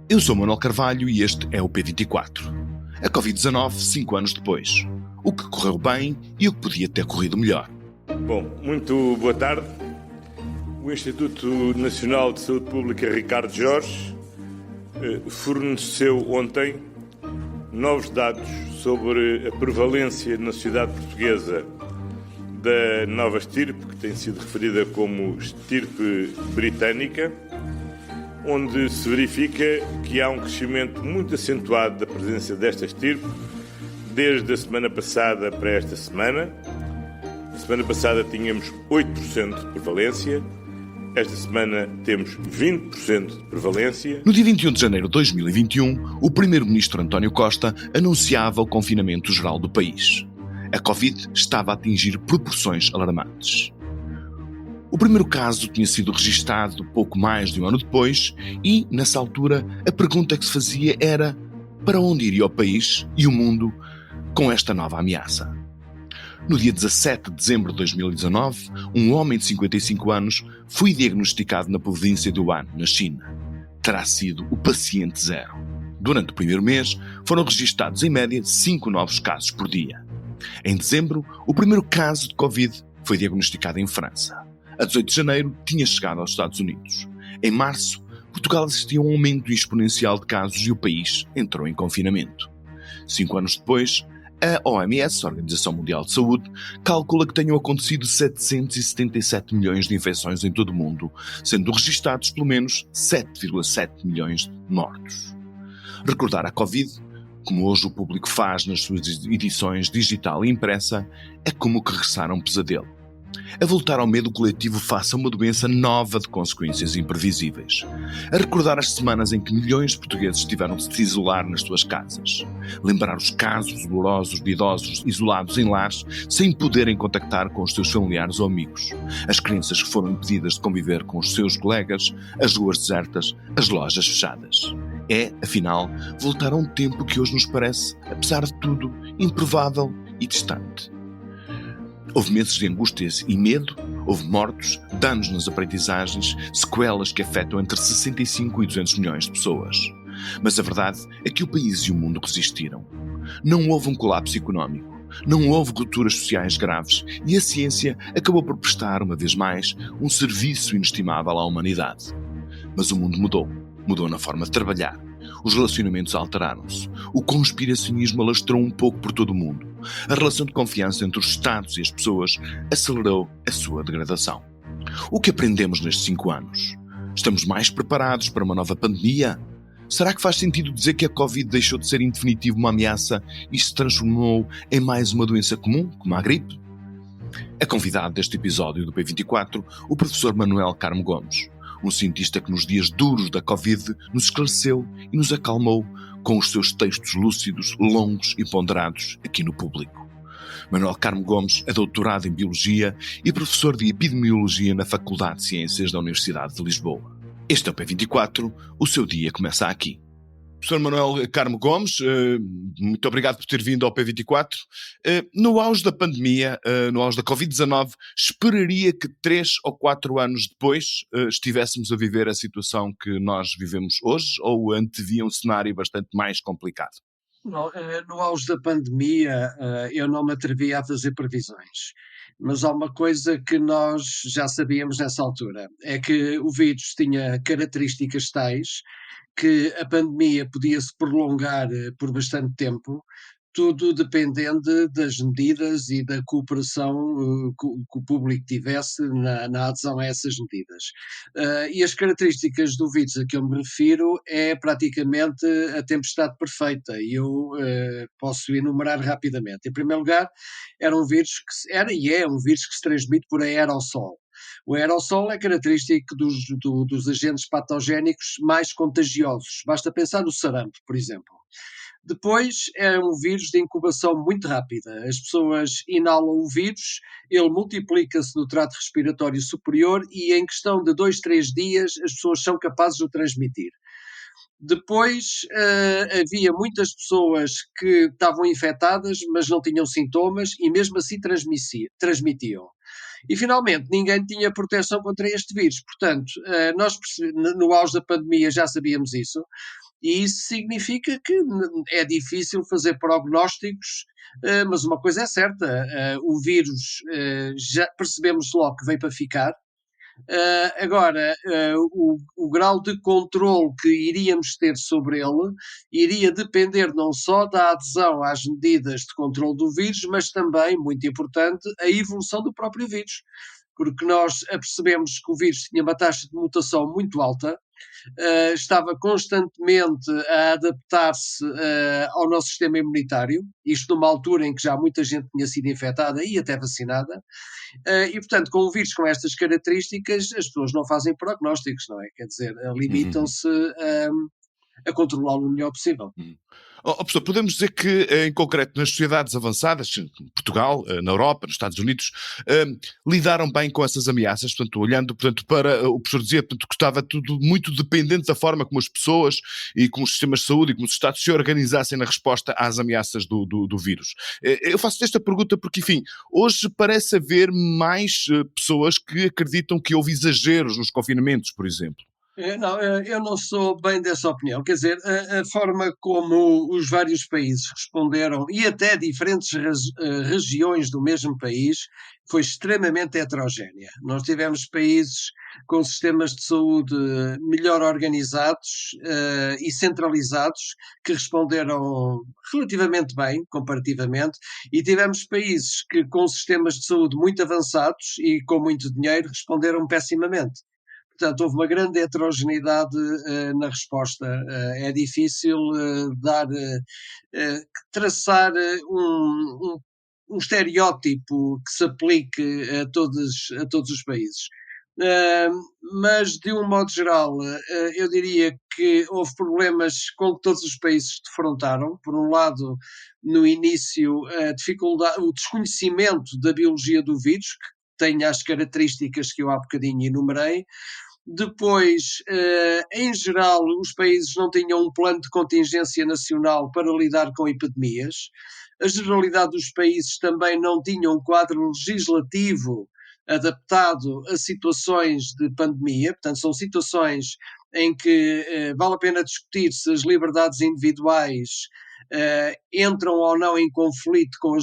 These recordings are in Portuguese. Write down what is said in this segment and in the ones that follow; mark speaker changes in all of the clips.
Speaker 1: Eu sou Manuel Carvalho e este é o P24. A Covid-19, 5 anos depois. O que correu bem e o que podia ter corrido melhor.
Speaker 2: Bom, muito boa tarde. O Instituto Nacional de Saúde Pública Ricardo Jorge forneceu ontem novos dados sobre a prevalência na sociedade portuguesa da nova estirpe, que tem sido referida como estirpe britânica, onde se verifica que há um crescimento muito acentuado da presença desta estirpe desde a semana passada para esta semana. Na semana passada tínhamos 8% de prevalência, esta semana temos 20% de prevalência.
Speaker 1: No dia 21 de janeiro de 2021, o primeiro-ministro António Costa anunciava o confinamento geral do país. A Covid estava a atingir proporções alarmantes. O primeiro caso tinha sido registado pouco mais de um ano depois e, nessa altura, a pergunta que se fazia era: para onde iria o país e o mundo com esta nova ameaça? No dia 17 de dezembro de 2019, um homem de 55 anos foi diagnosticado na província de Wuhan, na China. Terá sido o paciente zero. Durante o primeiro mês, foram registados em média 5 novos casos por dia. Em dezembro, o primeiro caso de Covid foi diagnosticado em França. A 18 de janeiro, tinha chegado aos Estados Unidos. Em março, Portugal assistiu a um aumento exponencial de casos e o país entrou em confinamento. 5 anos depois, a OMS, a Organização Mundial de Saúde, calcula que tenham acontecido 777 milhões de infecções em todo o mundo, sendo registados pelo menos 7,7 milhões de mortos. Recordar a Covid, como hoje o público faz nas suas edições digital e impressa, é como que regressar a um pesadelo. A voltar ao medo coletivo face a uma doença nova de consequências imprevisíveis. A recordar as semanas em que milhões de portugueses tiveram de se isolar nas suas casas. Lembrar os casos dolorosos de idosos isolados em lares sem poderem contactar com os seus familiares ou amigos. As crianças que foram impedidas de conviver com os seus colegas, as ruas desertas, as lojas fechadas. É, afinal, voltar a um tempo que hoje nos parece, apesar de tudo, improvável e distante. Houve meses de angústias e medo, houve mortos, danos nas aprendizagens, sequelas que afetam entre 65 e 200 milhões de pessoas. Mas a verdade é que o país e o mundo resistiram. Não houve um colapso económico, não houve rupturas sociais graves e a ciência acabou por prestar, uma vez mais, um serviço inestimável à humanidade. Mas o mundo mudou na forma de trabalhar. Os relacionamentos alteraram-se. O conspiracionismo alastrou um pouco por todo o mundo. A relação de confiança entre os Estados e as pessoas acelerou a sua degradação. O que aprendemos nestes 5 anos? Estamos mais preparados para uma nova pandemia? Será que faz sentido dizer que a Covid deixou de ser em definitivo uma ameaça e se transformou em mais uma doença comum, como a gripe? É convidado deste episódio do P24 o professor Manuel Carmo Gomes, um cientista que nos dias duros da Covid nos esclareceu e nos acalmou com os seus textos lúcidos, longos e ponderados aqui no público. Manuel Carmo Gomes é doutorado em Biologia e professor de Epidemiologia na Faculdade de Ciências da Universidade de Lisboa. Este é o P24, o seu dia começa aqui. Professor Manuel Carmo Gomes, muito obrigado por ter vindo ao P24. No auge da pandemia, no auge da Covid-19, esperaria que 3 ou 4 anos depois estivéssemos a viver a situação que nós vivemos hoje, ou antevia um cenário bastante mais complicado?
Speaker 3: No auge da pandemia, eu não me atrevia a fazer previsões, mas há uma coisa que nós já sabíamos nessa altura, é que o vírus tinha características tais que a pandemia podia-se prolongar por bastante tempo, tudo dependendo das medidas e da cooperação que o público tivesse na adesão a essas medidas. E as características do vírus a que eu me refiro é praticamente a tempestade perfeita, e eu posso enumerar rapidamente. Em primeiro lugar, era um vírus e é um vírus que se transmite por aerossol. O aerossol é característico dos agentes patogénicos mais contagiosos. Basta pensar no sarampo, por exemplo. Depois é um vírus de incubação muito rápida. As pessoas inalam o vírus, ele multiplica-se no trato respiratório superior e em questão de 2, 3 dias as pessoas são capazes de o transmitir. Depois havia muitas pessoas que estavam infectadas, mas não tinham sintomas e mesmo assim transmitiam. E finalmente ninguém tinha proteção contra este vírus. Portanto, nós no auge da pandemia já sabíamos isso, e isso significa que é difícil fazer prognósticos, mas uma coisa é certa, o vírus já percebemos logo que veio para ficar. Agora, o grau de controle que iríamos ter sobre ele iria depender não só da adesão às medidas de controle do vírus, mas também, muito importante, a evolução do próprio vírus. Porque nós apercebemos que o vírus tinha uma taxa de mutação muito alta, estava constantemente a adaptar-se ao nosso sistema imunitário, isto numa altura em que já muita gente tinha sido infectada e até vacinada, e portanto, com um vírus com estas características, as pessoas não fazem prognósticos, não é? Quer dizer, limitam-se a controlá-lo o melhor possível.
Speaker 1: Professor, podemos dizer que, em concreto, nas sociedades avançadas, Portugal, na Europa, nos Estados Unidos, lidaram bem com essas ameaças, portanto, olhando, portanto, para, o professor dizia, portanto, que estava tudo muito dependente da forma como as pessoas e como os sistemas de saúde e como os Estados se organizassem na resposta às ameaças do vírus. Eu faço esta pergunta porque, enfim, hoje parece haver mais pessoas que acreditam que houve exageros nos confinamentos, por exemplo.
Speaker 3: Não, eu não sou bem dessa opinião. Quer dizer, a forma como os vários países responderam, e até diferentes regiões do mesmo país, foi extremamente heterogénea. Nós tivemos países com sistemas de saúde melhor organizados e centralizados, que responderam relativamente bem, comparativamente, e tivemos países que, com sistemas de saúde muito avançados e com muito dinheiro, responderam pessimamente. Portanto, houve uma grande heterogeneidade na resposta. É difícil traçar um estereótipo que se aplique a todos os países. Mas, de um modo geral, eu diria que houve problemas com que todos os países se defrontaram. Por um lado, no início, a dificuldade, o desconhecimento da biologia do vírus, que tem as características que eu há bocadinho enumerei. Depois, em geral, os países não tinham um plano de contingência nacional para lidar com epidemias. A generalidade dos países também não tinham um quadro legislativo adaptado a situações de pandemia. Portanto, são situações em que vale a pena discutir se as liberdades individuais entram ou não em conflito com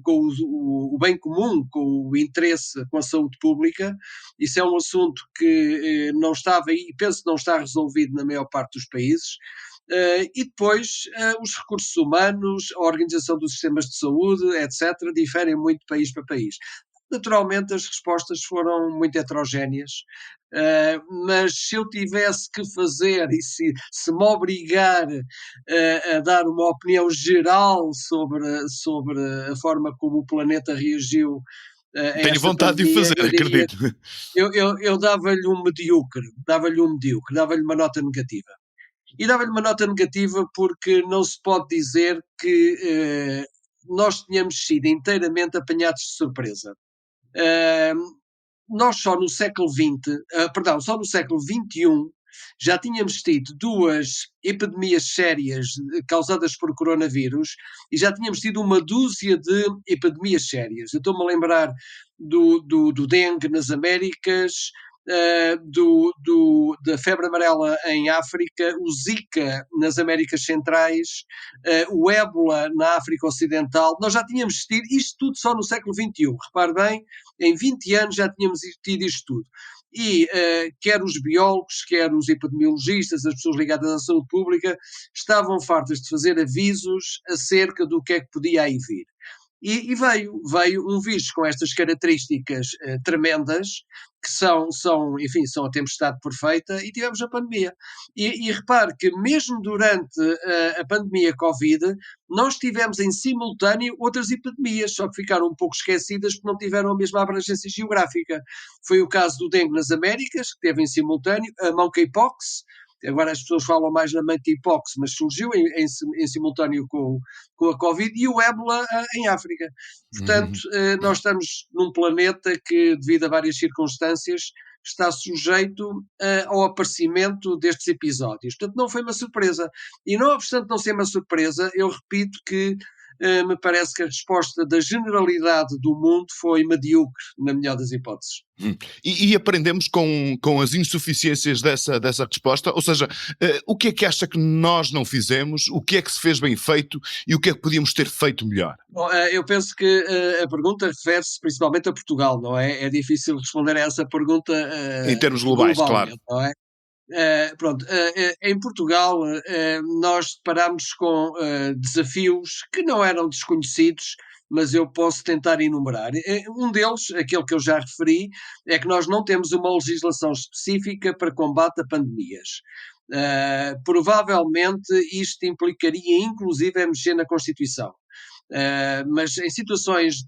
Speaker 3: o bem comum, com o interesse, com a saúde pública. Isso é um assunto que não estava e penso que não está resolvido na maior parte dos países. E depois os recursos humanos, a organização dos sistemas de saúde, etc., diferem muito de país para país. Naturalmente as respostas foram muito heterogéneas, mas se eu tivesse que fazer e se me obrigar a dar uma opinião geral sobre a forma como o planeta reagiu a
Speaker 1: Tenho
Speaker 3: esta
Speaker 1: vontade
Speaker 3: pandemia,
Speaker 1: de fazer,
Speaker 3: eu diria,
Speaker 1: acredito.
Speaker 3: eu dava-lhe um medíocre, dava-lhe uma nota negativa. E dava-lhe uma nota negativa porque não se pode dizer que nós tínhamos sido inteiramente apanhados de surpresa. Nós só no século só no século XXI já tínhamos tido 2 epidemias sérias causadas por coronavírus e já tínhamos tido uma dúzia de epidemias sérias. Eu estou-me a lembrar do dengue nas Américas, da febre amarela em África, o Zika nas Américas Centrais, o ébola na África Ocidental. Nós já tínhamos tido isto tudo só no século XXI. Repare bem, em 20 anos já tínhamos tido isto tudo. E quer os biólogos, quer os epidemiologistas, as pessoas ligadas à saúde pública, estavam fartas de fazer avisos acerca do que é que podia aí vir. E veio um vírus com estas características tremendas, que são a tempestade perfeita, e tivemos a pandemia. E repare que mesmo durante a pandemia Covid, nós tivemos em simultâneo outras epidemias, só que ficaram um pouco esquecidas porque não tiveram a mesma abrangência geográfica. Foi o caso do dengue nas Américas, que teve em simultâneo, a monkeypox. Agora as pessoas falam mais na monkeypox, mas surgiu em simultâneo com a Covid, e o ébola em África. Portanto, nós estamos num planeta que, devido a várias circunstâncias, está sujeito ao aparecimento destes episódios. Portanto, não foi uma surpresa. E não obstante não ser uma surpresa, eu repito que me parece que a resposta da generalidade do mundo foi medíocre, na melhor das hipóteses.
Speaker 1: E aprendemos com as insuficiências dessa resposta, ou seja, o que é que acha que nós não fizemos, o que é que se fez bem feito e o que é que podíamos ter feito melhor?
Speaker 3: Bom, eu penso que a pergunta refere-se principalmente a Portugal, não é? É difícil responder a essa pergunta
Speaker 1: Em termos globais, claro.
Speaker 3: globalmente, não é? Pronto, em Portugal nós deparámos com desafios que não eram desconhecidos, mas eu posso tentar enumerar. Um deles, aquele que eu já referi, é que nós não temos uma legislação específica para combate a pandemias. Provavelmente isto implicaria inclusive mexer na Constituição. Mas em situações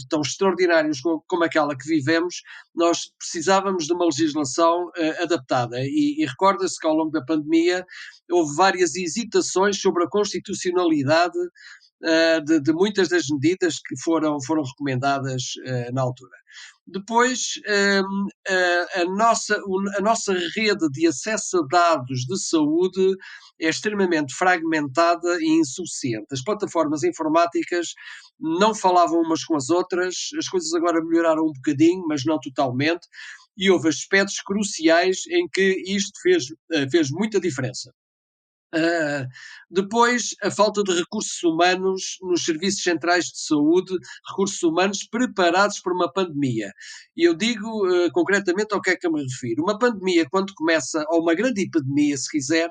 Speaker 3: tão extraordinárias como aquela que vivemos, nós precisávamos de uma legislação adaptada. E recorda-se que ao longo da pandemia houve várias hesitações sobre a constitucionalidade de muitas das medidas que foram recomendadas na altura. Depois, a nossa rede de acesso a dados de saúde é extremamente fragmentada e insuficiente. As plataformas informáticas não falavam umas com as outras, as coisas agora melhoraram um bocadinho, mas não totalmente, e houve aspectos cruciais em que isto fez muita diferença. Depois, a falta de recursos humanos nos serviços centrais de saúde, recursos humanos preparados para uma pandemia. E eu digo concretamente ao que é que eu me refiro. Uma pandemia, quando começa, ou uma grande epidemia, se quiser,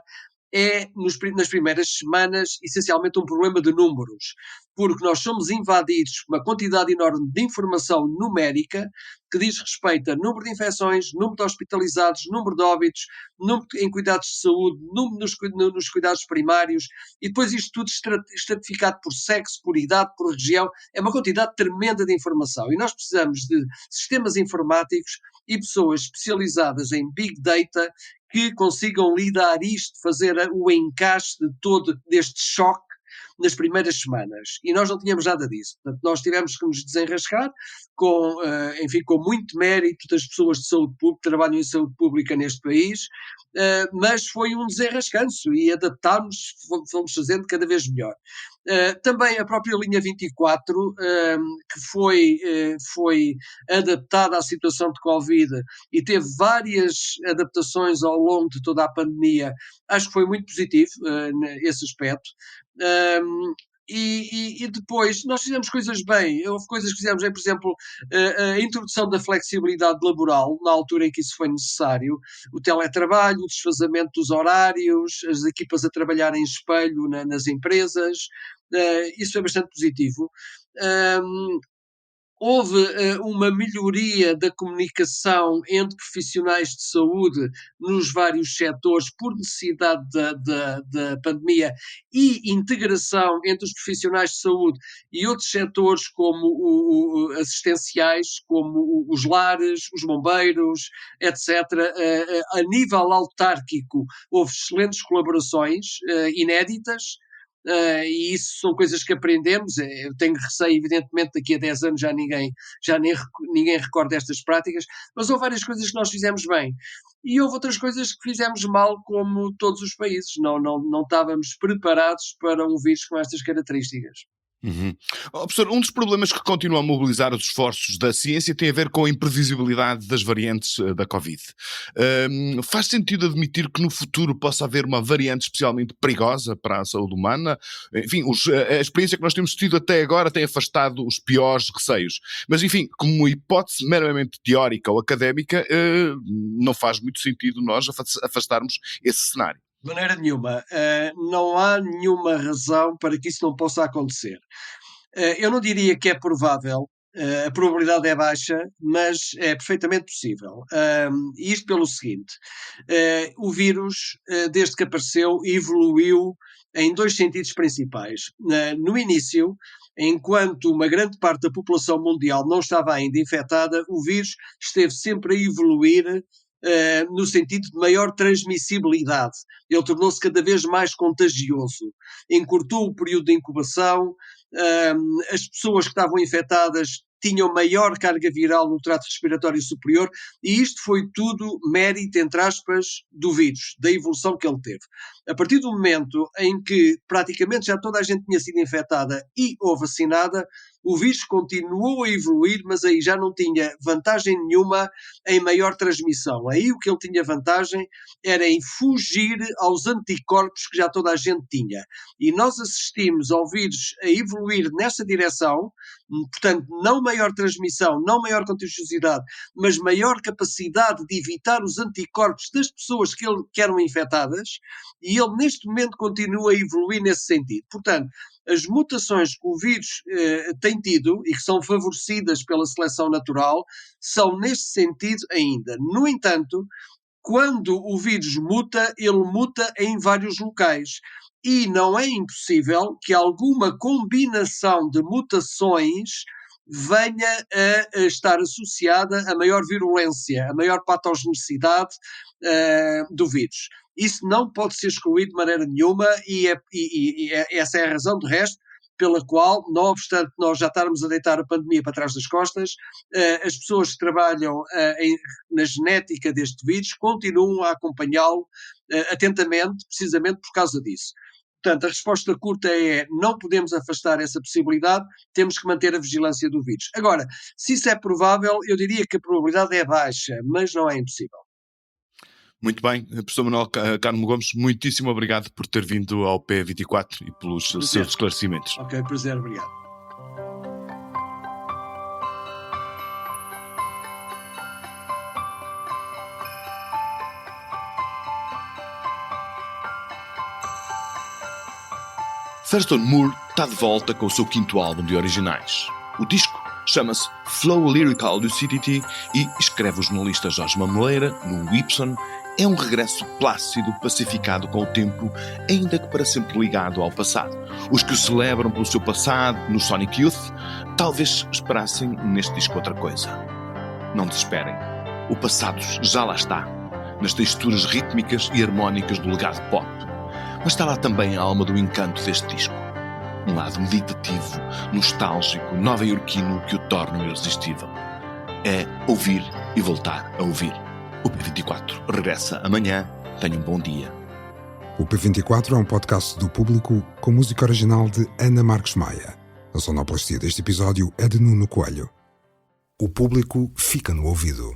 Speaker 3: é nas primeiras semanas essencialmente um problema de números, porque nós somos invadidos por uma quantidade enorme de informação numérica que diz respeito a número de infecções, número de hospitalizados, número de óbitos, número em cuidados de saúde, número nos cuidados primários, e depois isto tudo estratificado por sexo, por idade, por região, é uma quantidade tremenda de informação, e nós precisamos de sistemas informáticos e pessoas especializadas em Big Data que consigam lidar isto, fazer o encaixe de todo deste choque nas primeiras semanas. E nós não tínhamos nada disso. Portanto, nós tivemos que nos desenrascar com muito mérito das pessoas de saúde pública, que trabalham em saúde pública neste país, mas foi um desenrascanço e adaptámos, fomos fazendo cada vez melhor. Também a própria linha 24, que foi adaptada à situação de Covid e teve várias adaptações ao longo de toda a pandemia, acho que foi muito positivo esse aspecto. E depois nós fizemos coisas bem, houve coisas que fizemos bem, por exemplo, a introdução da flexibilidade laboral na altura em que isso foi necessário, o teletrabalho, o desfazamento dos horários, as equipas a trabalhar em espelho nas empresas, isso foi bastante positivo. Houve uma melhoria da comunicação entre profissionais de saúde nos vários setores por necessidade da pandemia e integração entre os profissionais de saúde e outros setores como assistenciais, como os lares, os bombeiros, etc. A nível autárquico houve excelentes colaborações inéditas. E isso são coisas que aprendemos. Eu tenho receio, evidentemente, daqui a 10 anos ninguém recorda estas práticas, mas houve várias coisas que nós fizemos bem. E houve outras coisas que fizemos mal, como todos os países. Não estávamos preparados para um vírus com estas características.
Speaker 1: Uhum. Professor, um dos problemas que continua a mobilizar os esforços da ciência tem a ver com a imprevisibilidade das variantes da Covid. Faz sentido admitir que no futuro possa haver uma variante especialmente perigosa para a saúde humana? Enfim, a experiência que nós temos tido até agora tem afastado os piores receios. Mas, enfim, como hipótese meramente teórica ou académica, não faz muito sentido nós afastarmos esse cenário.
Speaker 3: De maneira nenhuma. Não há nenhuma razão para que isso não possa acontecer. Eu não diria que é provável, a probabilidade é baixa, mas é perfeitamente possível. Isto pelo seguinte: o vírus, desde que apareceu, evoluiu em dois sentidos principais. No início, enquanto uma grande parte da população mundial não estava ainda infectada, o vírus esteve sempre a evoluir no sentido de maior transmissibilidade. Ele tornou-se cada vez mais contagioso, encurtou o período de incubação, as pessoas que estavam infectadas tinham maior carga viral no trato respiratório superior, e isto foi tudo mérito, entre aspas, do vírus, da evolução que ele teve. A partir do momento em que praticamente já toda a gente tinha sido infectada e ou vacinada, o vírus continuou a evoluir, mas aí já não tinha vantagem nenhuma em maior transmissão. Aí o que ele tinha vantagem era em fugir aos anticorpos que já toda a gente tinha. E nós assistimos ao vírus a evoluir nessa direção, portanto, não maior transmissão, não maior contagiosidade, mas maior capacidade de evitar os anticorpos das pessoas que eram infectadas, e ele neste momento continua a evoluir nesse sentido. Portanto, as mutações que o vírus tem tido e que são favorecidas pela seleção natural são neste sentido ainda. No entanto, quando o vírus muta, ele muta em vários locais. E não é impossível que alguma combinação de mutações venha a estar associada a maior virulência, a maior patogenicidade do vírus. Isso não pode ser excluído de maneira nenhuma e essa é a razão, de resto, pela qual, não obstante nós já estarmos a deitar a pandemia para trás das costas, as pessoas que trabalham na genética deste vírus continuam a acompanhá-lo atentamente, precisamente por causa disso. Portanto, a resposta curta é: não podemos afastar essa possibilidade, temos que manter a vigilância do vírus. Agora, se isso é provável, eu diria que a probabilidade é baixa, mas não é impossível.
Speaker 1: Muito bem, professor Manuel Carmo Gomes, muitíssimo obrigado por ter vindo ao P24 e pelos seus esclarecimentos.
Speaker 3: Ok, prazer, obrigado.
Speaker 1: Thurston Moore está de volta com o seu 5º álbum de originais. O disco chama-se Flow Lyrical Lucidity e, escreve o jornalista Jorge Mameleira, no Y, é um regresso plácido, pacificado com o tempo, ainda que para sempre ligado ao passado. Os que o celebram pelo seu passado no Sonic Youth talvez esperassem neste disco outra coisa. Não desesperem. O passado já lá está, nas texturas rítmicas e harmónicas do legado pop. Mas está lá também a alma do encanto deste disco. Um lado meditativo, nostálgico, nova-iorquino que o torna irresistível. É ouvir e voltar a ouvir. O P24 regressa amanhã. Tenha um bom dia.
Speaker 4: O P24 é um podcast do Público com música original de Ana Marques Maia. A sonoplastia deste episódio é de Nuno Coelho. O Público fica no ouvido.